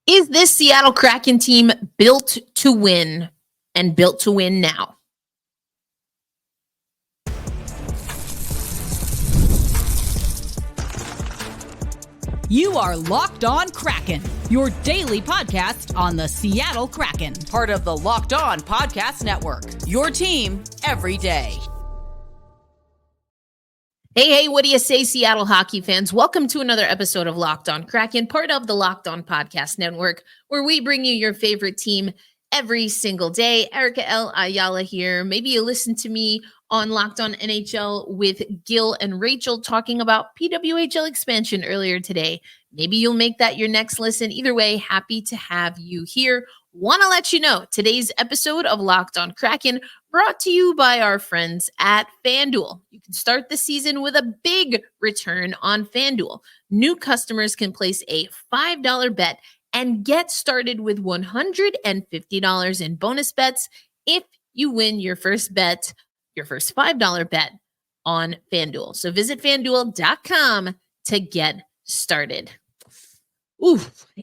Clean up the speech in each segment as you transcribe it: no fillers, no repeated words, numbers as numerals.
Is this Seattle Kraken team built to win and built to win now? You are Locked On Kraken, your daily podcast on the Seattle Kraken, part of the Locked On Podcast Network, your team every day. Hey, what do you say, Seattle hockey fans? Welcome to another episode of Locked On Kraken, part of the Locked On Podcast Network, where we bring you your favorite team every single day. Erica L. Ayala here. Maybe you listened to me on Locked On NHL with Gil and Rachel talking about PWHL expansion earlier today. Maybe you'll make that your next listen. Either way, happy to have you here. Want to let you know, today's episode of Locked On Kraken brought to you by our friends at FanDuel. You can start the season with a big return on FanDuel. New customers can place a $5 bet and get started with $150 in bonus bets if you win your first bet, your first $5 bet on FanDuel. So visit FanDuel.com to get started.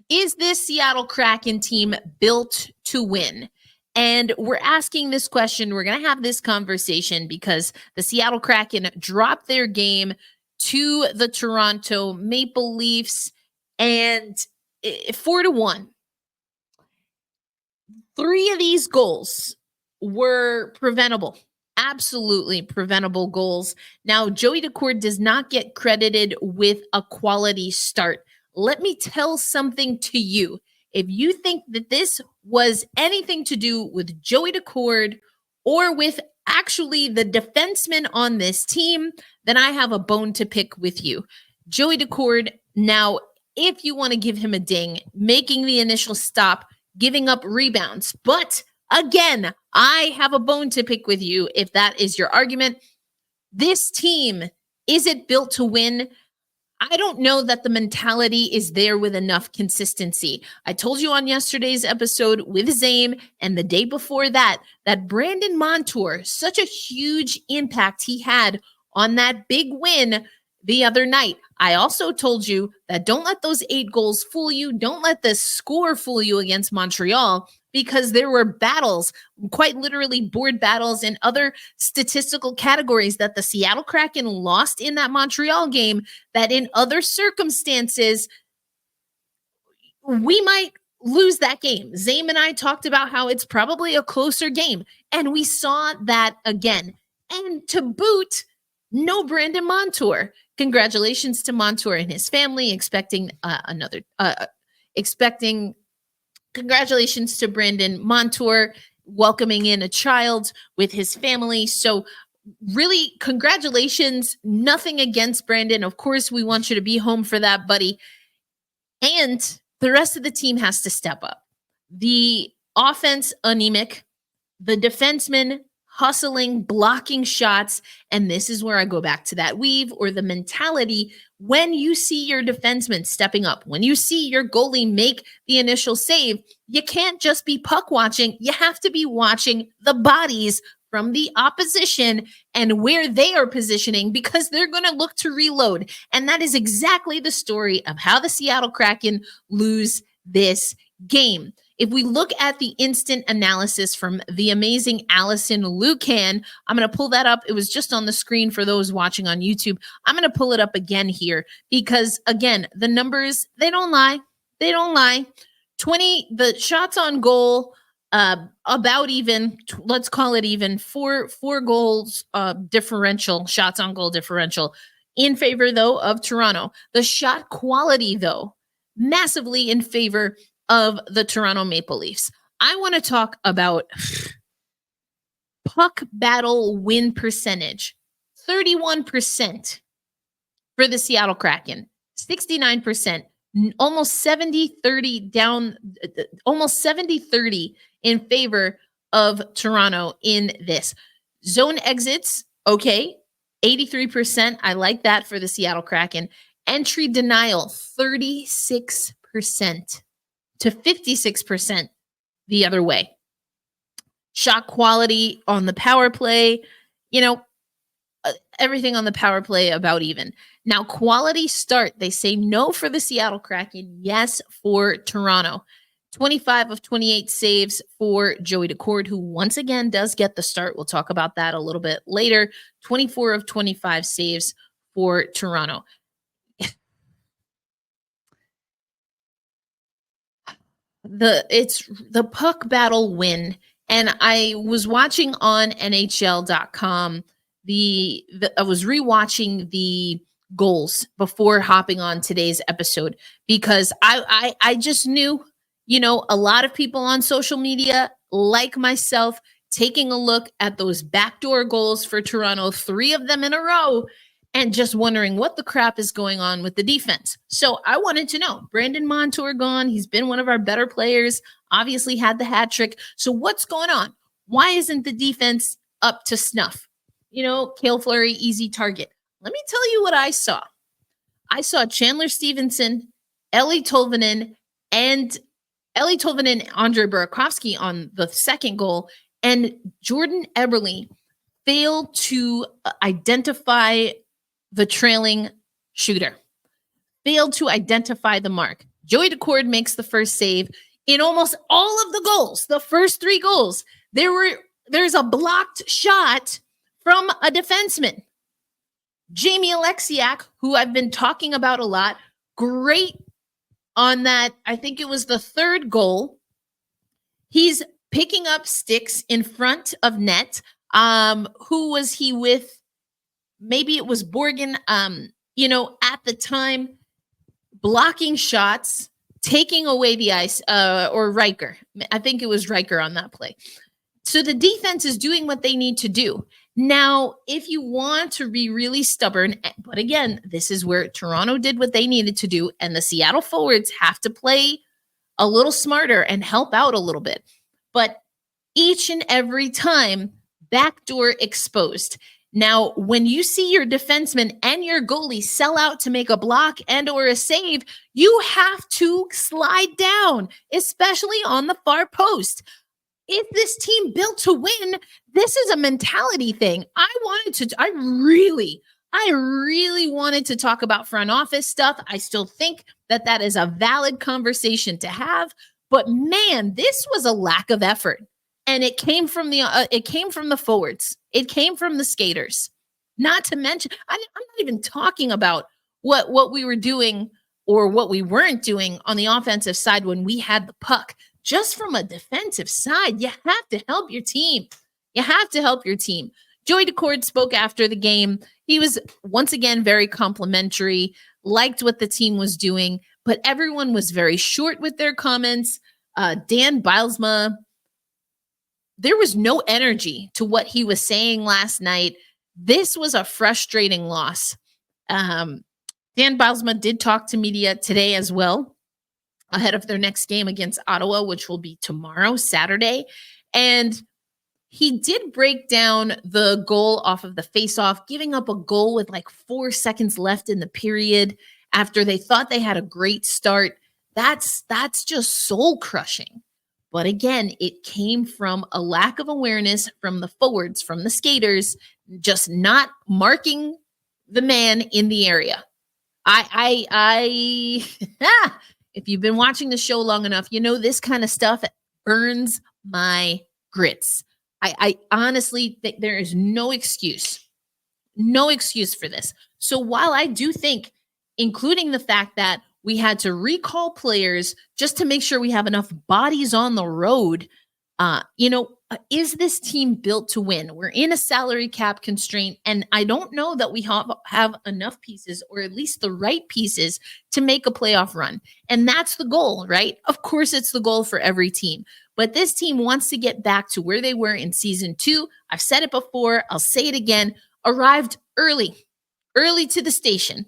Is this Seattle Kraken team built to win? And we're asking this question. We're going to have this conversation because the Seattle Kraken dropped their game to the Toronto Maple Leafs and 4-1. 3 of these goals were preventable. Absolutely preventable goals. Now, Joey Daccord does not get credited with a quality start. Let me tell something to you. If you think that this was anything to do with Joey Daccord or with actually the defenseman on this team, then I have a bone to pick with you. Joey Daccord, now, if you want to give him a ding, making the initial stop, giving up rebounds. But again, I have a bone to pick with you if that is your argument. This team, is it built to win? I don't know that the mentality is there with enough consistency. I told you on yesterday's episode with Zame and the day before that Brandon Montour, such a huge impact he had on that big win the other night. I also told you that don't let those 8 goals fool you. Don't let the score fool you against Montreal, because there were battles, quite literally board battles and other statistical categories that the Seattle Kraken lost in that Montreal game that in other circumstances, we might lose that game. Zame and I talked about how it's probably a closer game, and we saw that again. And to boot, no Brandon Montour. Congratulations to Montour and his family, congratulations to Brandon Montour, welcoming in a child with his family. So really, congratulations. Nothing against Brandon. Of course, we want you to be home for that, buddy. And the rest of the team has to step up. The offense, anemic. The defensemen, hustling, blocking shots. And this is where I go back to that weave or the mentality. When you see your defenseman stepping up, when you see your goalie make the initial save, you can't just be puck watching. You have to be watching the bodies from the opposition and where they are positioning, because they're going to look to reload. And that is exactly the story of how the Seattle Kraken lose this game. If we look at the instant analysis from the amazing Allison Lucan, I'm going to pull that up. It was just on the screen for those watching on YouTube. I'm going to pull it up again here because, again, the numbers, they don't lie. They don't lie. The shots on goal, about even, let's call it even, four goals differential, shots on goal differential in favor, though, of Toronto. The shot quality, though, massively in favor of the Toronto Maple Leafs. I want to talk about puck battle win percentage. 31% for the Seattle Kraken, 69%, almost 70-30 down, almost 70-30 in favor of Toronto in this. Zone exits, okay, 83%. I like that for the Seattle Kraken. Entry denial, 36% to 56% the other way. Shot quality on the power play, everything on the power play about even. Now, quality start. They say no for the Seattle Kraken, yes for Toronto. 25 of 28 saves for Joey Daccord, who once again does get the start. We'll talk about that a little bit later. 24 of 25 saves for Toronto. It's the puck battle win. And I was watching on NHL.com. I was rewatching the goals before hopping on today's episode because I just knew, a lot of people on social media, like myself, taking a look at those backdoor goals for Toronto, 3 of them in a row, and just wondering what the crap is going on with the defense. So I wanted to know, Brandon Montour gone. He's been one of our better players, obviously had the hat trick. So what's going on? Why isn't the defense up to snuff? Cale Fleury, easy target. Let me tell you what I saw. I saw Chandler Stevenson, Eeli Tolvanen, and Andre Burakovsky on the second goal, and Jordan Eberle failed to identify the trailing shooter, failed to identify the mark. Joey Daccord makes the first save. In almost all of the goals, the first 3 goals, there's a blocked shot from a defenseman. Jamie Alexiak, who I've been talking about a lot, great on that. I think it was the 3rd goal. He's picking up sticks in front of net. Who was he with? Maybe it was Borgen, at the time, blocking shots, taking away the ice, or Riker. I think it was Riker on that play. So the defense is doing what they need to do. Now, if you want to be really stubborn, but again, this is where Toronto did what they needed to do, and the Seattle forwards have to play a little smarter and help out a little bit. But each and every time, backdoor exposed. Now, when you see your defenseman and your goalie sell out to make a block and or a save, you have to slide down, especially on the far post. If this team built to win, this is a mentality thing. I really wanted to talk about front office stuff. I still think that is a valid conversation to have, but man, this was a lack of effort. And it came from the forwards. It came from the skaters. Not to mention, I'm not even talking about what we were doing or what we weren't doing on the offensive side when we had the puck. Just from a defensive side, you have to help your team. Joey Daccord spoke after the game. He was once again very complimentary, liked what the team was doing, but everyone was very short with their comments. Dan Bylsma, there was no energy to what he was saying last night. This was a frustrating loss. Dan Bylsma did talk to media today as well, ahead of their next game against Ottawa, which will be tomorrow, Saturday. And he did break down the goal off of the faceoff, giving up a goal with like 4 seconds left in the period after they thought they had a great start. That's just soul crushing. But again, it came from a lack of awareness from the forwards, from the skaters, just not marking the man in the area. If you've been watching the show long enough, this kind of stuff burns my grits. I honestly think there is no excuse for this. So while I do think, including the fact that we had to recall players just to make sure we have enough bodies on the road, is this team built to win? We're in a salary cap constraint, and I don't know that we have enough pieces, or at least the right pieces, to make a playoff run. And that's the goal, right? Of course, it's the goal for every team. But this team wants to get back to where they were in season 2. I've said it before. I'll say it again. Arrived early to the station,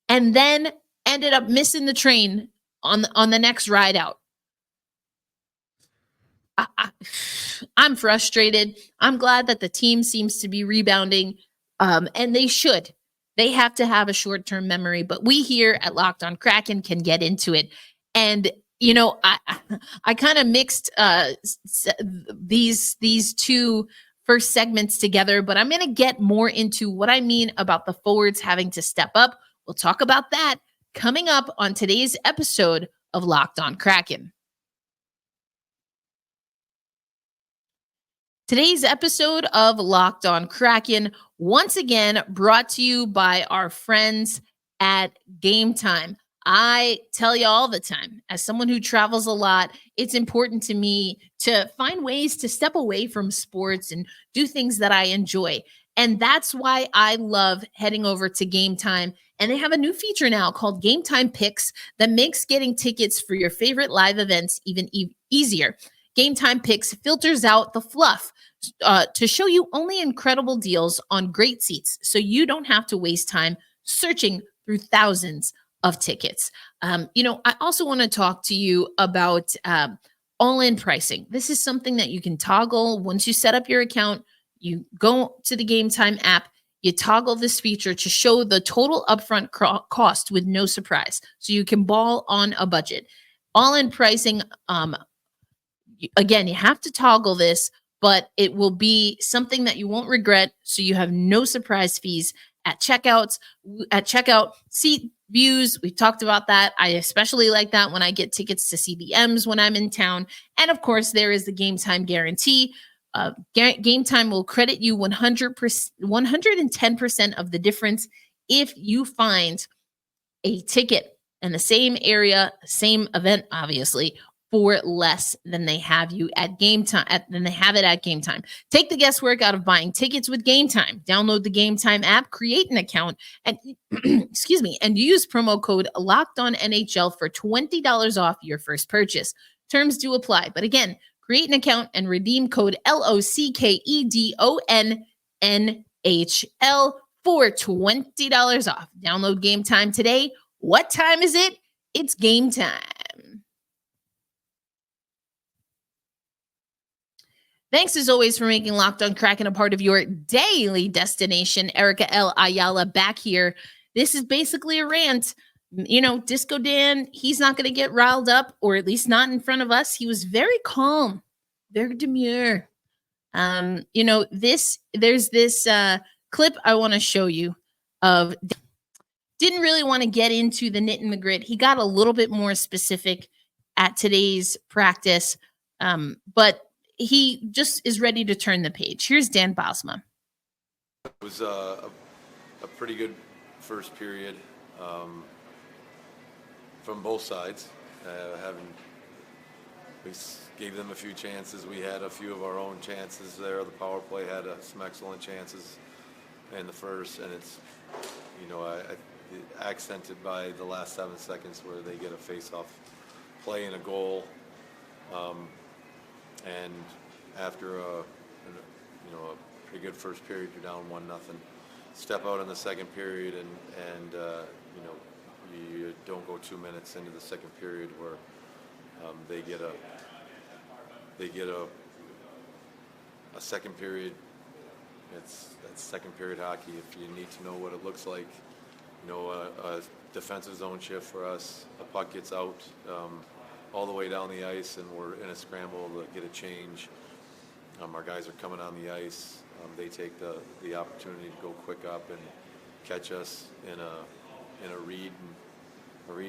and then ended up missing the train on the next ride out. I'm frustrated. I'm glad that the team seems to be rebounding, and they should. They have to have a short-term memory, but we here at Locked On Kraken can get into it. And I kind of mixed these two first segments together, but I'm going to get more into what I mean about the forwards having to step up. We'll talk about that coming up on today's episode of Locked On Kraken. Today's episode of Locked On Kraken, once again, brought to you by our friends at Game Time. I tell you all the time, as someone who travels a lot, it's important to me to find ways to step away from sports and do things that I enjoy. And that's why I love heading over to Game Time. And they have a new feature now called Game Time Picks that makes getting tickets for your favorite live events even easier. Game Time Picks filters out the fluff to show you only incredible deals on great seats, so you don't have to waste time searching through thousands of tickets. I also want to talk to you about all-in pricing. This is something that you can toggle once you set up your account. You go to the Game Time app, you toggle this feature to show the total upfront cost with no surprise, so you can ball on a budget. All-in pricing, again, you have to toggle this, but it will be something that you won't regret, so you have no surprise fees at checkout. Seat views, we've talked about that. I especially like that when I get tickets to see the M's when I'm in town. And of course, there is the Game Time guarantee. Game Time will credit you 110% of the difference if you find a ticket in the same area, same event, obviously, for less than they have you at Game Time, than they have it at Game Time. Take the guesswork out of buying tickets with Game Time. Download the Game Time app, create an account, and and use promo code LOCKEDONNHL for $20 off your first purchase. Terms do apply, but again, create an account and redeem code LOCKEDONNHL for $20 off. Download Game Time today. What time is it? It's game time. Thanks as always for making Locked On Kraken a part of your daily destination. Erica L. Ayala back here. This is basically a rant. Disco Dan, he's not going to get riled up, or at least not in front of us. He was very calm, very demure. There's this clip I want to show you of, didn't really want to get into the nit and the grit. He got a little bit more specific at today's practice, but he just is ready to turn the page. Here's Dan Bylsma. It was a pretty good first period from both sides. We gave them a few chances. We had a few of our own chances there. The power play had some excellent chances in the first, and it's accented by the last 7 seconds where they get a face-off play and a goal. And after a pretty good first period, you're down 1-0. Step out in the second period, and you don't go 2 minutes into the second period where they get a second period. That's second period hockey. If you need to know what it looks like, a defensive zone shift for us, a puck gets out all the way down the ice, and we're in a scramble to get a change. Our guys are coming on the ice. They take the opportunity to go quick up and catch us in a read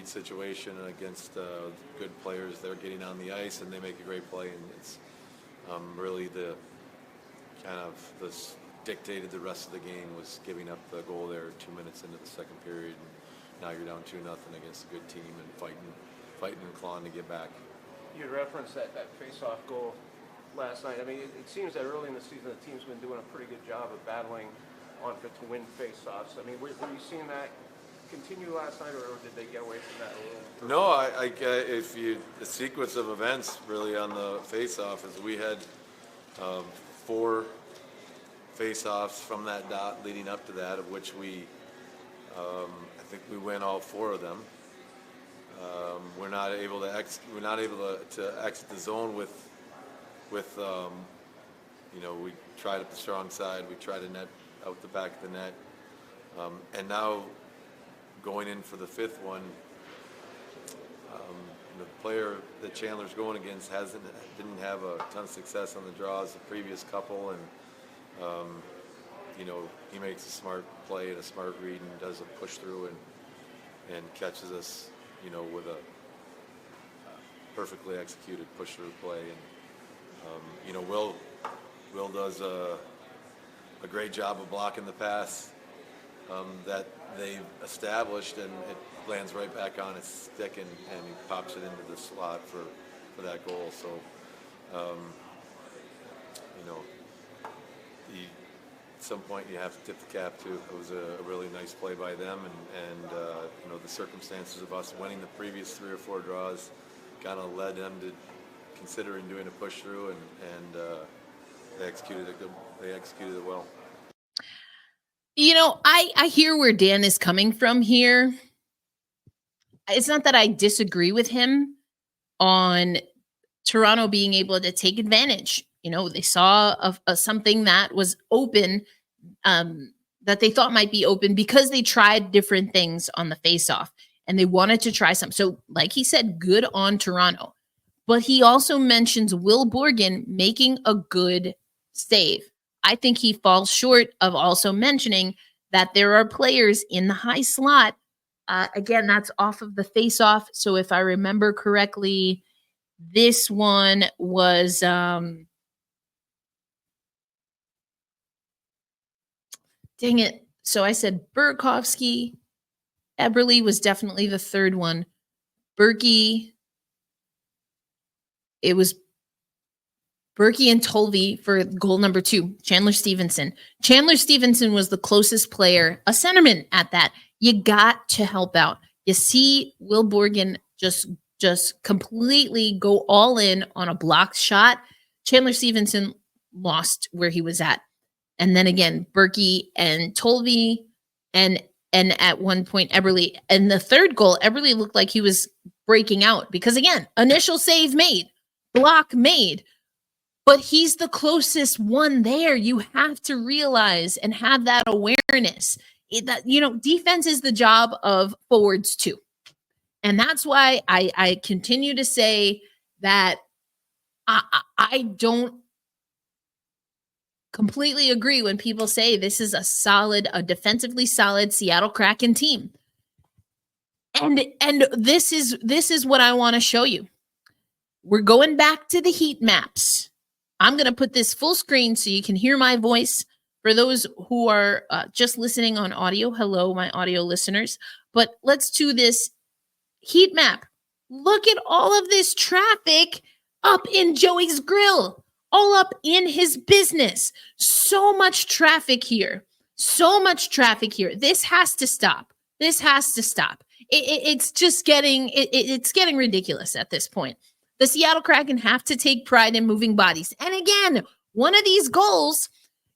situation against good players. They're getting on the ice and they make a great play, and it's really the kind of this dictated the rest of the game was giving up the goal there 2 minutes into the second period, and now you're down 2-0 against a good team and fighting and clawing to get back. You had referenced that face-off goal last night. I mean, it seems that early in the season the team's been doing a pretty good job of battling on to win face-offs. I mean, were you seeing that continue last night, or did they get away from that a little? No, the sequence of events really on the face-off is we had 4 face-offs from that dot leading up to that, of which I think we win all 4 of them. We're not able to exit the zone with we tried up the strong side, we tried to net out the back of the net, and now going in for the 5th one, the player that Chandler's going against didn't have a ton of success on the draws the previous couple, and He makes a smart play and a smart read and does a push through and catches us, with a perfectly executed push through play. And Will does a great job of blocking the pass that they've established, and it lands right back on its stick, and he pops it into the slot for that goal. So, at some point you have to tip the cap too. It was a really nice play by them, and the circumstances of us winning the previous 3 or 4 draws kind of led them to considering doing a push through, and they executed it good. They executed it well. I hear where Dan is coming from here. It's not that I disagree with him on Toronto being able to take advantage. They saw something that was open, that they thought might be open because they tried different things on the faceoff and they wanted to try some. So like he said, good on Toronto. But he also mentions Will Borgen making a good save. I think he falls short of also mentioning that there are players in the high slot. Again, that's off of the faceoff. So if I remember correctly, this one was dang it. So I said Burakovsky. Eberle was definitely the third one. Berkey. It was Berkey and Tolvey for goal number 2. Chandler Stevenson. Chandler Stevenson was the closest player, a centerman at that. You got to help out. You see Will Borgen just completely go all in on a blocked shot. Chandler Stevenson lost where he was at. And then again, Berkey and Tolvey and at one point Eberle. And the third goal, Eberle looked like he was breaking out because again, initial save made, block made. But he's the closest one there. You have to realize and have that awareness that, defense is the job of forwards too. And that's why I continue to say that I don't completely agree when people say this is a defensively solid Seattle Kraken team. And this is what I want to show you. We're going back to the heat maps. I'm going to put this full screen so you can hear my voice. For those who are just listening on audio, hello, my audio listeners. But let's do this heat map. Look at all of this traffic up in Joey's grill, all up in his business. So much traffic here. So much traffic here. This has to stop. This has to stop. It's just getting, it's getting ridiculous at this point. The Seattle Kraken have to take pride in moving bodies. And again, one of these goals,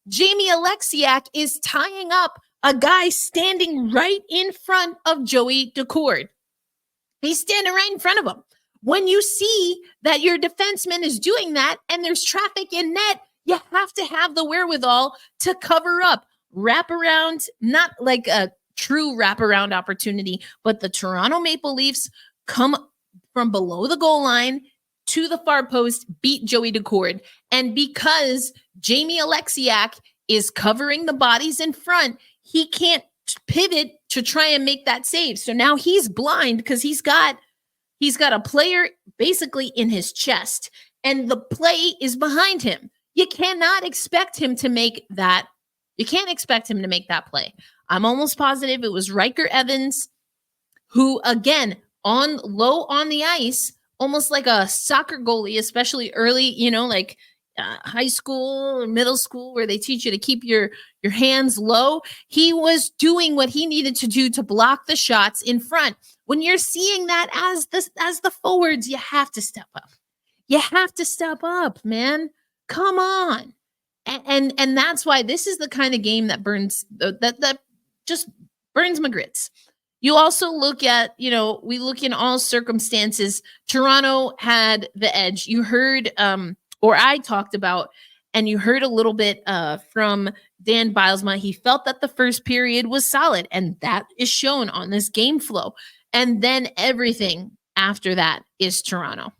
Jamie Alexiak is tying up a guy standing right in front of Joey Daccord. He's standing right in front of him. When you see that your defenseman is doing that and there's traffic in net, you have to have the wherewithal to cover up. Wrap around, not like a true wraparound opportunity, but the Toronto Maple Leafs come from below the goal line to the far post, beat Joey Daccord. And because Jamie Alexiak is covering the bodies in front, he can't pivot to try and make that save. So now he's blind because he's got a player basically in his chest and the play is behind him. You cannot expect him to make that. You can't expect him to make that play. I'm almost positive it was Riker Evans who, again, on low on the ice, almost like a soccer goalie, especially early, like high school or middle school where they teach you to keep your hands low. He was doing what he needed to do to block the shots in front. When you're seeing that as the forwards, you have to step up. You have to step up, man. Come on. And that's why this is the kind of game that burns, that just burns my grits. You also look at, we look in all circumstances. Toronto had the edge. You heard, or I talked about, and you heard a little bit from Dan Bylsma. He felt that the first period was solid, and that is shown on this game flow. And then everything after that is Toronto.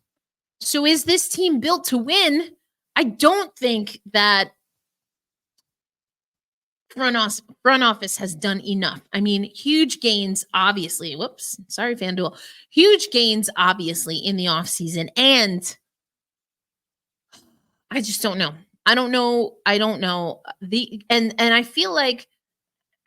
So is this team built to win? I don't think that front office has done enough. I mean, huge gains, obviously. Whoops, sorry, FanDuel. Huge gains, obviously, in the offseason. And I just don't know. I don't know. And I feel like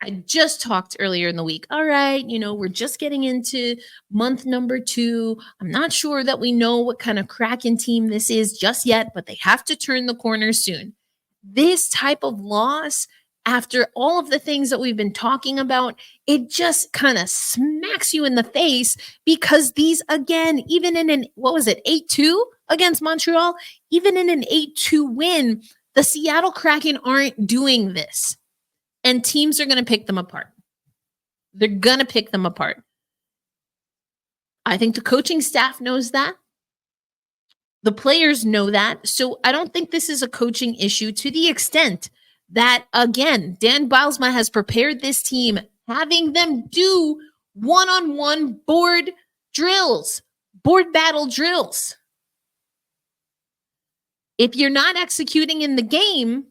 I just talked earlier in the week. All right, we're just getting into month number 2. I'm not sure that we know what kind of Kraken team this is just yet, but they have to turn the corner soon. This type of loss, after all of the things that we've been talking about, it just kind of smacks you in the face because these, again, even in an, 8-2 against Montreal, even in an 8-2 win, the Seattle Kraken aren't doing this. And teams are going to pick them apart. They're going to pick them apart. I think the coaching staff knows that. The players know that. So I don't think this is a coaching issue to the extent that, again, Dan Bylsma has prepared this team, having them do one-on-one board battle drills. If you're not executing in the game,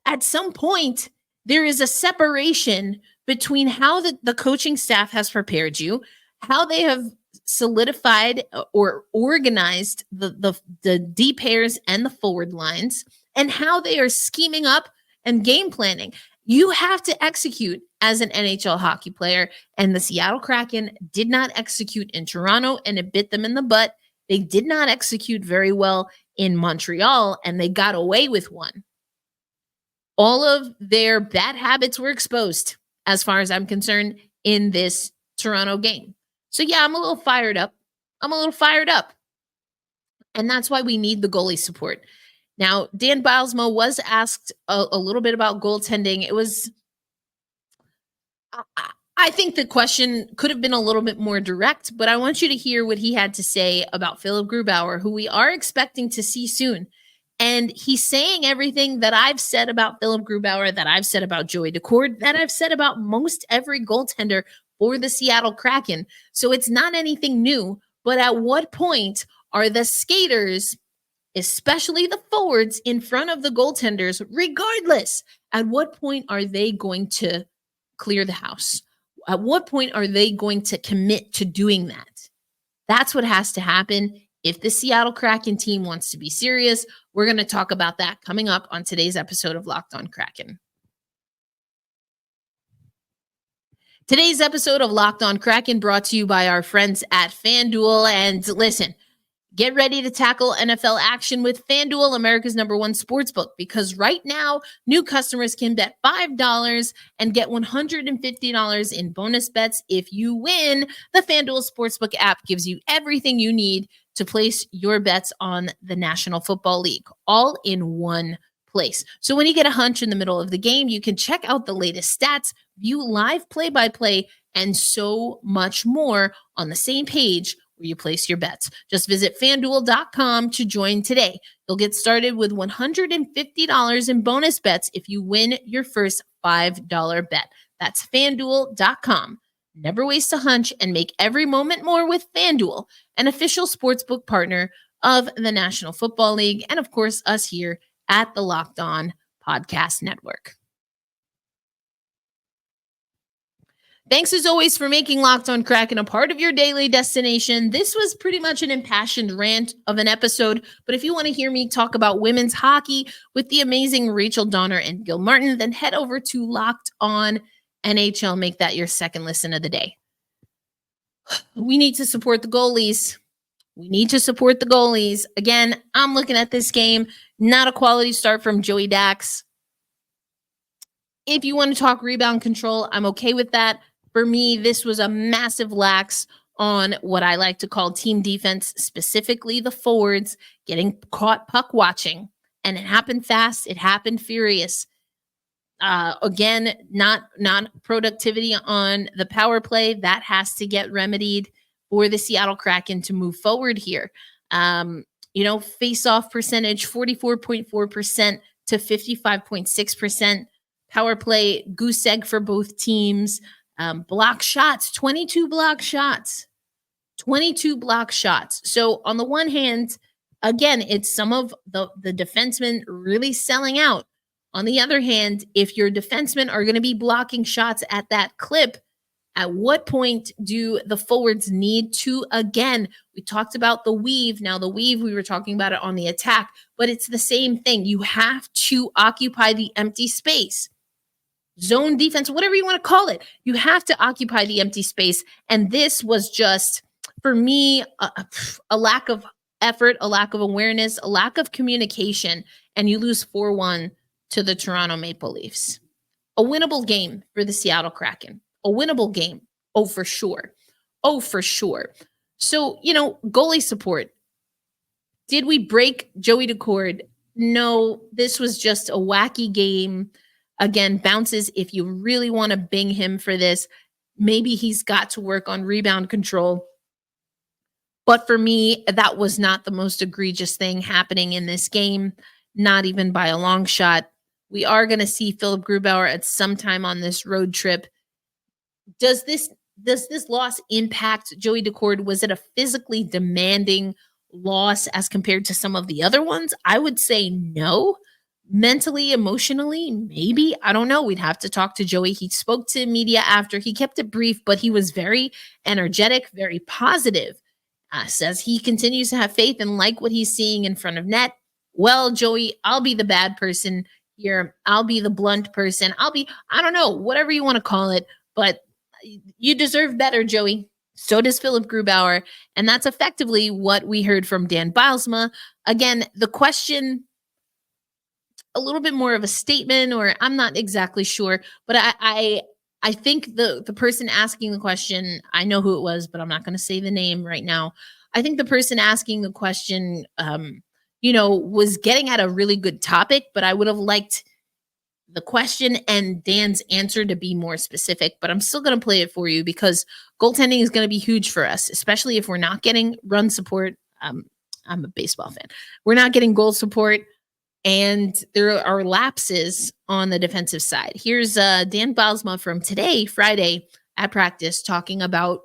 at some point, there is a separation between how the coaching staff has prepared you, how they have solidified or organized the D pairs and the forward lines, and how they are scheming up and game planning. You have to execute as an NHL hockey player, and the Seattle Kraken did not execute in Toronto, and it bit them in the butt. They did not execute very well in Montreal, and they got away with one. All of their bad habits were exposed, as far as I'm concerned, in this Toronto game. So, yeah, I'm a little fired up. And that's why we need the goalie support. Now, Dan Bylsma was asked a little bit about goaltending. It was, I think the question could have been a little bit more direct, but I want you to hear what he had to say about Philipp Grubauer, who we are expecting to see soon. And he's saying everything that I've said about Philipp Grubauer, that I've said about Joey Daccord, that I've said about most every goaltender for the Seattle Kraken. So it's not anything new, but at what point are the skaters, especially the forwards, in front of the goaltenders, regardless, at what point are they going to clear the house? At what point are they going to commit to doing that? That's what has to happen if the Seattle Kraken team wants to be serious. We're going to talk about that coming up on today's episode of Locked On Kraken. Today's episode of Locked On Kraken brought to you by our friends at FanDuel. And listen, get ready to tackle NFL action with FanDuel, America's #1 sportsbook, because right now, new customers can bet $5 and get $150 in bonus bets if you win. The FanDuel Sportsbook app gives you everything you need to place your bets on the National Football League, all in one place. So when you get a hunch in the middle of the game, you can check out the latest stats, view live play-by-play, and so much more on the same page where you place your bets. Just visit FanDuel.com to join today. You'll get started with $150 in bonus bets if you win your first $5 bet. That's FanDuel.com. Never waste a hunch and make every moment more with FanDuel, an official sportsbook partner of the National Football League, and of course, us here at the Locked On Podcast Network. Thanks as always for making Locked On Kraken a part of your daily destination. This was pretty much an impassioned rant of an episode, but if you want to hear me talk about women's hockey with the amazing Rachel Donner and Gil Martin, then head over to Locked On NHL. Make that your second listen of the day. We need to support the goalies. Again, I'm looking at this game. Not a quality start from Joey Dax. If you want to talk rebound control, I'm okay with that. For me, this was a massive lax on what I like to call team defense, specifically the forwards getting caught puck watching. And it happened fast. It happened furious. Again, not productivity on the power play. That has to get remedied for the Seattle Kraken to move forward here. Face-off percentage, 44.4% to 55.6%. Power play, goose egg for both teams. Block shots, 22 block shots. So on the one hand, again, it's some of the defensemen really selling out. On the other hand, if your defensemen are going to be blocking shots at that clip, at what point do the forwards need to, again, we talked about the weave. Now, the weave, we were talking about it on the attack, but it's the same thing. You have to occupy the empty space. Zone defense, whatever you want to call it. You have to occupy the empty space. And this was just, for me, a lack of effort, a lack of awareness, a lack of communication, and you lose 4-1 to the Toronto Maple Leafs. A winnable game for the Seattle Kraken. A winnable game. Oh, for sure. Oh, for sure. So, goalie support. Did we break Joey Daccord? No, this was just a wacky game. Again, bounces, if you really want to bing him for this, maybe he's got to work on rebound control. But for me, that was not the most egregious thing happening in this game, not even by a long shot. We are going to see Philip Grubauer at some time on this road trip. Does this loss impact Joey Daccord? Was it a physically demanding loss as compared to some of the other ones? I would say no. Mentally, emotionally, maybe. I don't know. We'd have to talk to Joey. He spoke to media after. He kept it brief, but he was very energetic, very positive. Says he continues to have faith and like what he's seeing in front of net. Well, Joey, I'll be the bad person here. I'll be the blunt person. I don't know, whatever you want to call it, but you deserve better, Joey. So does Philip Grubauer. And that's effectively what we heard from Dan Bylsma. Again, the question, a little bit more of a statement, or I'm not exactly sure, but I think the person asking the question, I know who it was, but I'm not going to say the name right now. I think the person asking the question, was getting at a really good topic, but I would have liked the question and Dan's answer to be more specific, but I'm still going to play it for you because goaltending is going to be huge for us, especially if we're not getting run support. I'm a baseball fan. We're not getting goal support, and there are lapses on the defensive side. Here's Dan Bylsma from today, Friday, at practice, talking about,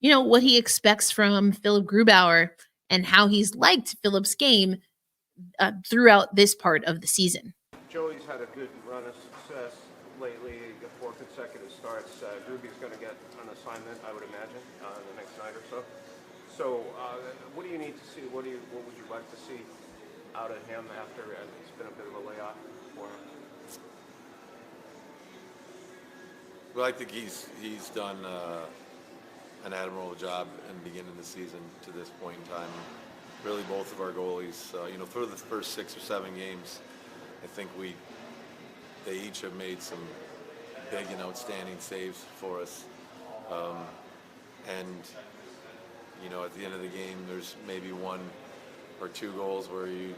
what he expects from Philip Grubauer and how he's liked Philip's game throughout this part of the season. Joey's had a good run of success lately. He got 4 consecutive starts. Gruby's going to get an assignment, I would imagine, the next night or so. So, what do you need to see? What would you like to see out of him after it's been a bit of a layoff for him? Well, I think he's done an admirable job in the beginning of the season to this point in time. Really, both of our goalies, for the first 6 or 7 games, I think they each have made some big and outstanding saves for us. And at the end of the game, there's maybe 1 or 2 goals where you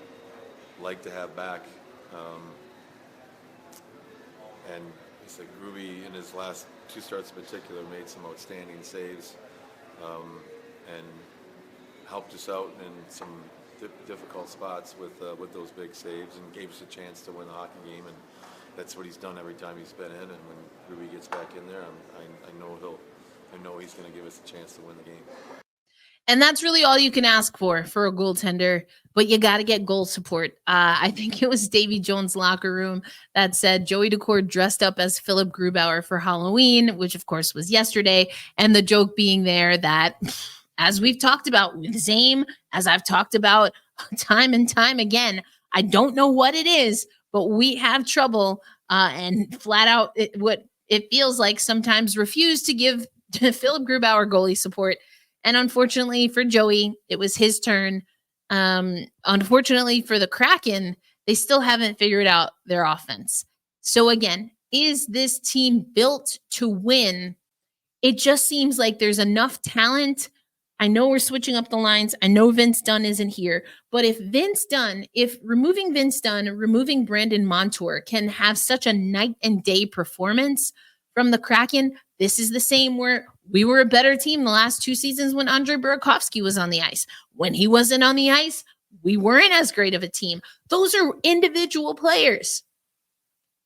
like to have back. And he said Gruby in his last 2 starts in particular made some outstanding saves and helped us out in some difficult spots with those big saves and gave us a chance to win the hockey game. And that's what he's done every time he's been in. And when Gruby gets back in there, I know he's going to give us a chance to win the game. And that's really all you can ask for a goaltender, but you got to get goal support. I think it was Davy Jones' locker room that said Joey Daccord dressed up as Philip Grubauer for Halloween, which of course was yesterday. And the joke being there that, as we've talked about with Zame, as I've talked about time and time again, I don't know what it is, but we have trouble and flat out what it feels like sometimes refuse to give Philip Grubauer goalie support. And unfortunately for Joey, it was his turn. Unfortunately for the Kraken, they still haven't figured out their offense. So again, is this team built to win? It just seems like there's enough talent. I know we're switching up the lines. I know Vince Dunn isn't here. But if removing Vince Dunn, removing Brandon Montour can have such a night and day performance from the Kraken, this is the same where we were a better team the last 2 seasons when Andrei Burakovsky was on the ice. When he wasn't on the ice, we weren't as great of a team. Those are individual players.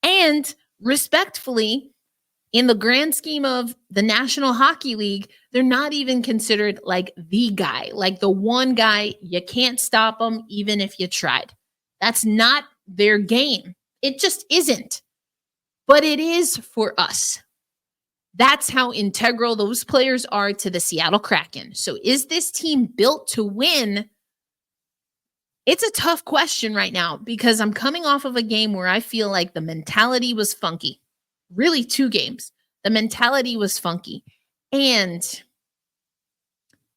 And respectfully, in the grand scheme of the National Hockey League, they're not even considered like the guy, like the one guy, you can't stop them even if you tried. That's not their game. It just isn't. But it is for us. That's how integral those players are to the Seattle Kraken. So is this team built to win? It's a tough question right now because I'm coming off of a game where I feel like the mentality was funky. Really, 2 games. The mentality was funky. And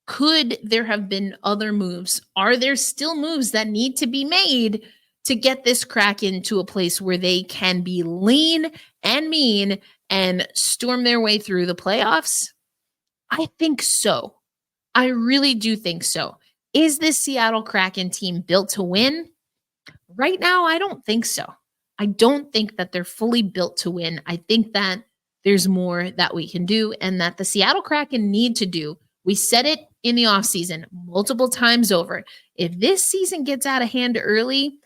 could there have been other moves? Are there still moves that need to be made to get this Kraken to a place where they can be lean and mean and storm their way through the playoffs? I think so. I really do think so. Is this Seattle Kraken team built to win? Right now, I don't think so. I don't think that they're fully built to win. I think that there's more that we can do and that the Seattle Kraken need to do. We said it in the offseason multiple times over. If this season gets out of hand early,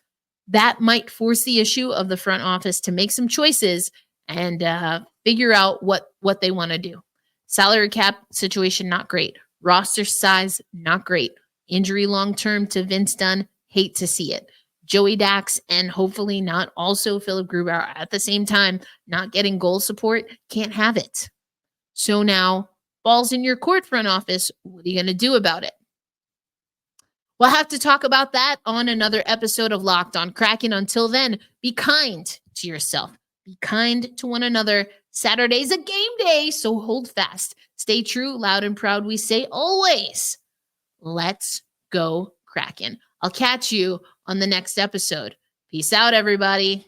that might force the issue of the front office to make some choices and figure out what they want to do. Salary cap situation, not great. Roster size, not great. Injury long-term to Vince Dunn, hate to see it. Joey Dax and hopefully not also Philip Grubauer at the same time, not getting goal support, can't have it. So now, ball's in your court, front office. What are you going to do about it? We'll have to talk about that on another episode of Locked On Kraken. Until then, be kind to yourself. Be kind to one another. Saturday's a game day, so hold fast. Stay true, loud and proud. We say always, let's go Kraken. I'll catch you on the next episode. Peace out, everybody.